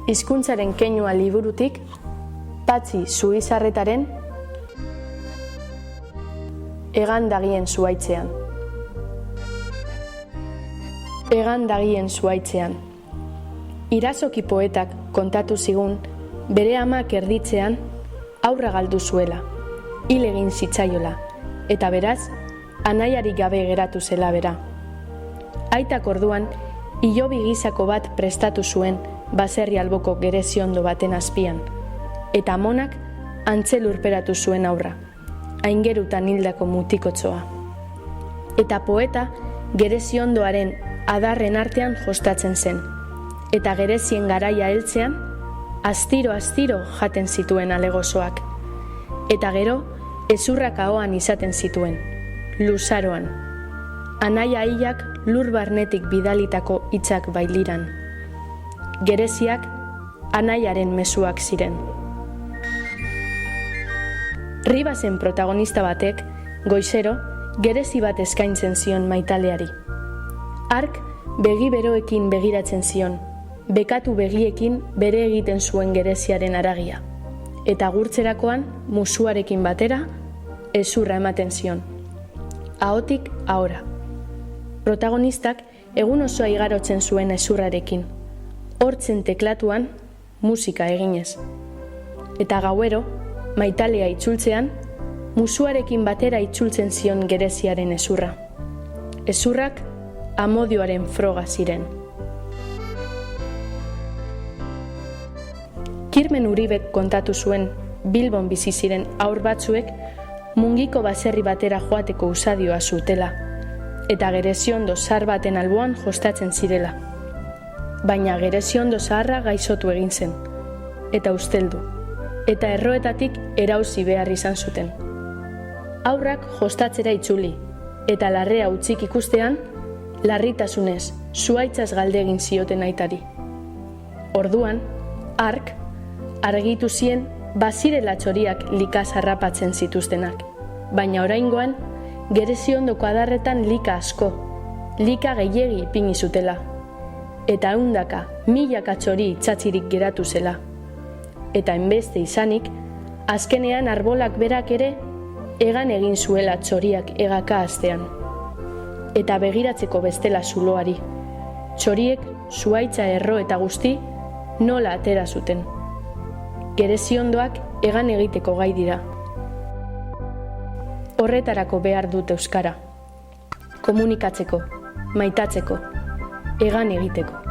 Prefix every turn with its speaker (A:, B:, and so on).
A: Hizkuntzaren keinua liburutik, Patxi Zuizarretaren Egan dagien zuhaitzean. Egan dagien zuhaitzean. Irazoki poetak kontatu zigun, bere amak erditzean aurra galdu zuela, hil egin zitzaiola, eta beraz, anaiarik gabe geratu zela bera. Aitak orduan, hilobi gizako bat prestatu zuen baserri alboko gereziondo baten azpian, eta amonak antzelurperatu zuen aurra, aingerutan hildako mutikotzoa. Eta poeta gereziondoaren adarren artean jostatzen zen, eta gerezien garaia heltzean, astiro jaten zituen alegozoak, eta gero ezurrak ahoan izaten zituen, luzaroan, anaia hilak lur barnetik bidalitako hitzak bailiran. Gereziak anaiaren mezuak ziren. Ribasen protagonista batek, goizero, gerezi bat eskaintzen zion maitaleari. Hark begi beroekin begiratzen zion, bekatu begiekin bere egiten zuen gereziaren haragia, eta gurtzerakoan musuarekin batera hezurra ematen zion. Ahotik ahora. Protagonistak egun osoa igarotzen zuen hezurrarekin, hortzen teklatuan musika eginez. Eta gauero, maitalea itzultzean, musuarekin batera itzultzen zion gereziaren hezurra. Hezurrak amodioaren froga ziren. Kirmen Uribek kontatu zuen Bilbon bizi ziren haur batzuek mungiko baserri batera joateko usadioa zutela, eta gereziondo zahar baten alboan jostatzen zirela. Baina gereziondo zaharra gaixotu egin zen, eta usteldu, eta erroetatik erauzi behar izan zuten. Haurrak jostatzera itzuli, eta larrea utzik ikustean, larritasunez, zuhaitzaz galde egin zioten aitari. Orduan, hark, argitu zien, bazirela txoriak likaz harrapatzen zituztenak, baina oraingoan, gereziondoko adarretan lika asko, lika gehiegi ipini zutela, eta ehundaka, milaka txori itxatzirik geratu zela. Eta enbeste izanik, azkenean arbolak berak ere, egan egin zuela txoriak egaka astean. Eta begiratzeko bestela zuloari, txoriek zuhaitza erro eta guzti nola atera zuten. Gereziondoak egan egiteko gai dira. Horretarako behar dut euskara. Komunikatzeko, maitatzeko, egan egiteko.